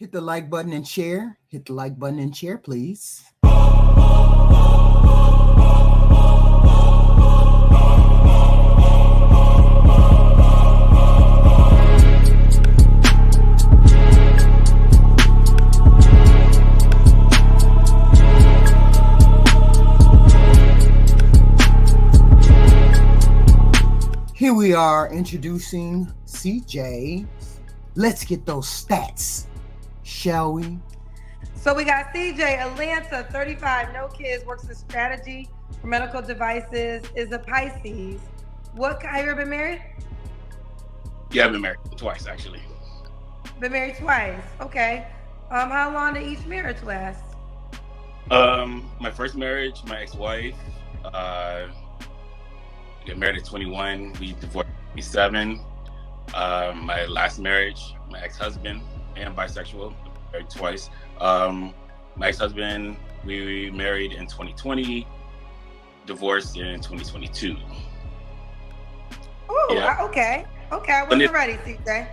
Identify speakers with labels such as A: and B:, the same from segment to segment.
A: Hit the like button and share. Hit the like button and share, please. Here we are introducing CJ. Let's get those stats, shall we?
B: So we got CJ, Atlanta, 35, no kids, works in strategy for medical devices, is a Pisces. Have you ever been married?
C: Yeah, I've been married twice, actually.
B: Been married twice, okay. How long did each marriage last?
C: My first marriage, my ex-wife, got married at 21. We divorced at 27. My last marriage, my ex-husband, and bisexual, married twice. My ex-husband, we married in 2020, divorced in 2022.
B: Oh, yeah. Okay. I wasn't ready, CJ.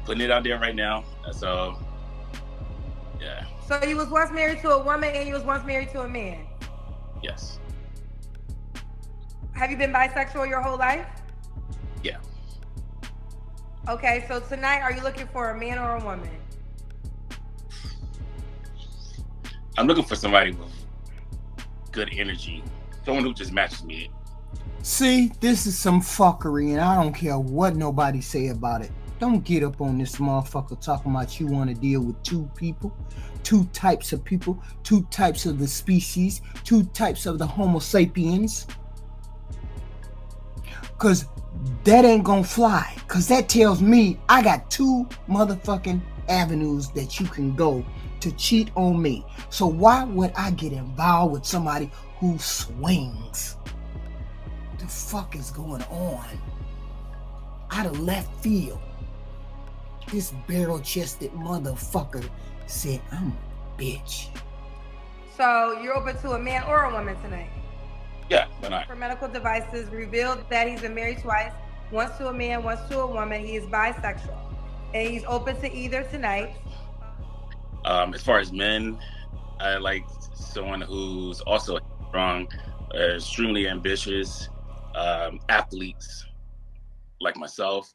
C: Putting it out there right now. So, yeah.
B: So you was once married to a woman and you was once married to a man?
C: Yes.
B: Have you been bisexual your whole life?
C: Yeah.
B: Okay, so tonight, are you looking for a man or a woman?
C: I'm looking for somebody with good energy. Someone who just matches me.
A: See, this is some fuckery, and I don't care what nobody say about it. Don't get up on this motherfucker talking about you want to deal with two people, two types of people, two types of the species, two types of the Homo sapiens. Cause that ain't gonna fly. Cause that tells me I got two motherfucking avenues that you can go to cheat on me. So why would I get involved with somebody who swings? What the fuck is going on? Out of left field, this barrel-chested motherfucker said, I'm a bitch.
B: So you're open to a man or a woman tonight?
C: Yeah, why not?
B: For medical devices, revealed that he's been married twice, once to a man, once to a woman. He is bisexual, and he's open to either tonight.
C: As far as men, I like someone who's also strong, extremely ambitious, athletes like myself.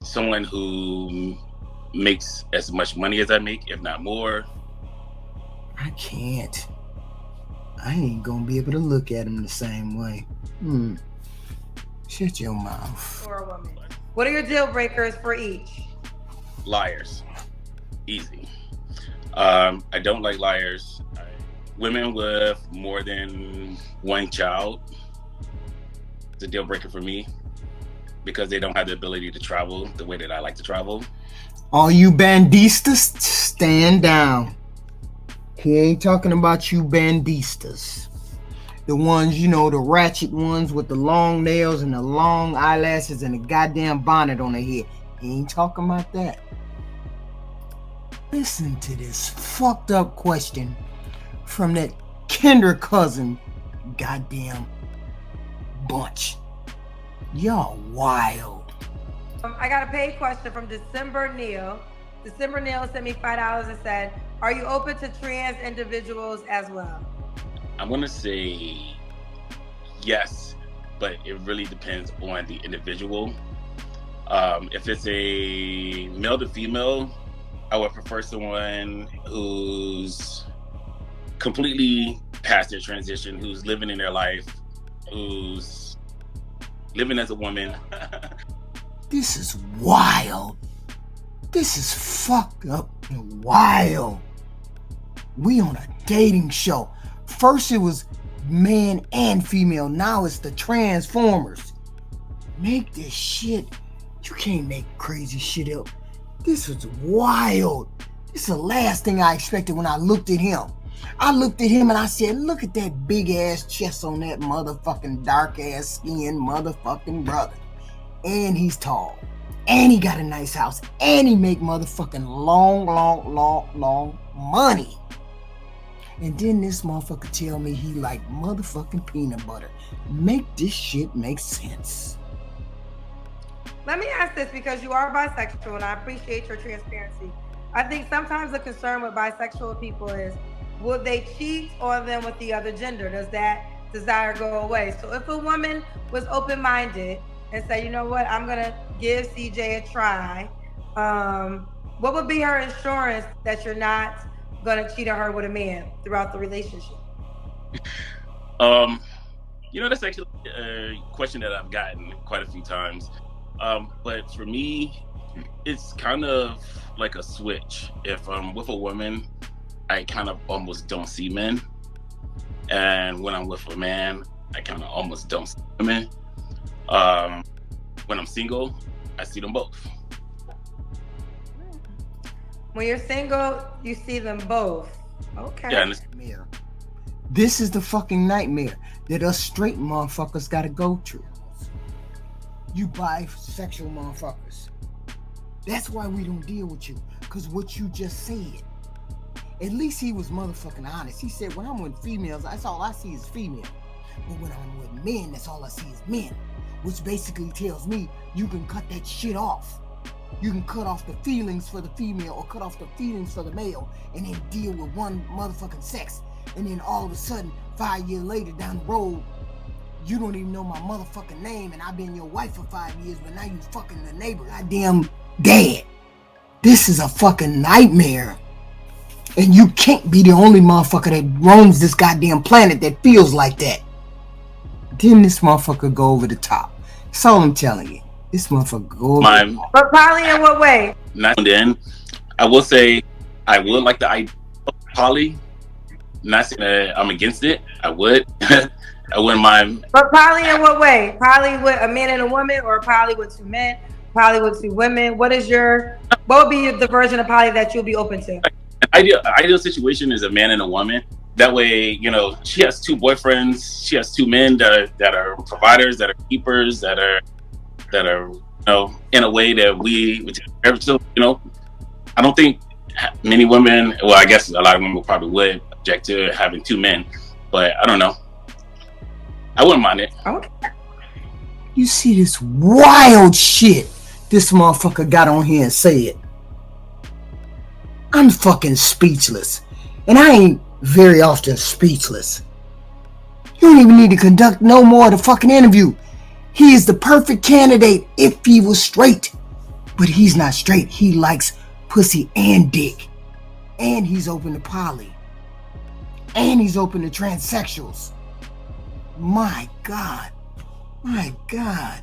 C: Someone who makes as much money as I make, if not more.
A: I can't. I ain't gonna be able to look at him the same way. Shut your mouth.
B: Or a woman. What are your deal breakers for each?
C: Liars. Easy. I don't like liars. Women with more than one child. It's a deal breaker for me because they don't have the ability to travel the way that I like to travel.
A: All you bandistas, stand down. He ain't talking about you bandistas. The ones, you know, the ratchet ones with the long nails and the long eyelashes and the goddamn bonnet on their head. He ain't talking about that. Listen to this fucked up question from that Kendra cousin goddamn bunch. Y'all wild.
B: I got a paid question from December Neal. December Neal sent me $5 and said, are you open to trans individuals as well?
C: I'm going to say yes, but it really depends on the individual. If it's a male to female, I would prefer someone who's completely past their transition, who's living in their life, who's living as a woman.
A: This is wild. This is fucked up and wild. We on a dating show. First it was man and female. Now it's the Transformers. Make this shit. You can't make crazy shit up. This was wild. This is the last thing I expected when I looked at him. I looked at him and I said, look at that big ass chest on that motherfucking dark ass skin motherfucking brother. And he's tall. And he got a nice house. And he make motherfucking long money. And then this motherfucker tell me he like motherfucking peanut butter. Make this shit make sense.
B: Let me ask this because you are bisexual and I appreciate your transparency. I think sometimes the concern with bisexual people is will they cheat on them with the other gender? Does that desire go away? So if a woman was open-minded and say, you know what, I'm gonna give CJ a try, what would be her insurance that you're not gonna cheat on her with a man throughout the relationship?
C: That's actually a question that I've gotten quite a few times. But for me, it's kind of like a switch. If I'm with a woman, I kind of almost don't see men. And when I'm with a man, I kind of almost don't see women. When I'm single, I see them both.
B: When you're single, you see them both. Okay.
C: Yeah,
A: this is the fucking nightmare that us straight motherfuckers gotta go through. You bisexual motherfuckers. That's why we don't deal with you. Cause what you just said. At least he was motherfucking honest. He said, when I'm with females, that's all I see is female. But when I'm with men, that's all I see is men. Which basically tells me you can cut that shit off. You can cut off the feelings for the female or cut off the feelings for the male and then deal with one motherfucking sex. And then all of a sudden, 5 years later down the road, you don't even know my motherfucking name and I've been your wife for 5 years, but now you fucking the neighbor. Goddamn dad. This is a fucking nightmare. And you can't be the only motherfucker that roams this goddamn planet that feels like that. Then this motherfucker go over the top. That's all I'm telling you. This motherfucker go over the top.
B: But poly in what way?
C: Not then. I will say I would like the idea of poly. Not saying that I'm against it. I would. I wouldn't mind.
B: But poly in what way? Poly with a man and a woman, or poly with 2 men? Poly with 2 women? What would be the version of poly that you'll be open to?
C: An ideal situation is a man and a woman. That way, she has 2 boyfriends. She has 2 men that are providers, that are keepers, that are in a way that we would take care of. So, I don't think many women. Well, I guess a lot of women probably would object to having 2 men, but I don't know. I wouldn't mind it.
B: Okay.
A: You see this wild shit this motherfucker got on here and said. I'm fucking speechless. And I ain't very often speechless. You don't even need to conduct no more of the fucking interview. He is the perfect candidate if he was straight. But he's not straight. He likes pussy and dick. And he's open to poly. And he's open to transsexuals. My God. My God.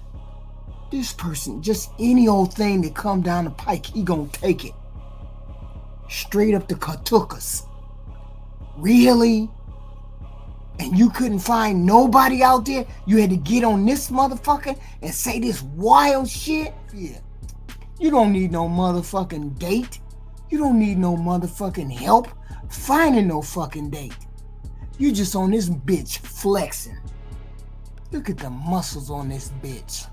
A: This person, just any old thing that come down the pike, he gonna take it. Straight up to Katukas. Really? And you couldn't find nobody out there? You had to get on this motherfucker and say this wild shit? Yeah. You don't need no motherfucking date. You don't need no motherfucking help finding no fucking date. You just on this bitch flexing. Look at the muscles on this bitch.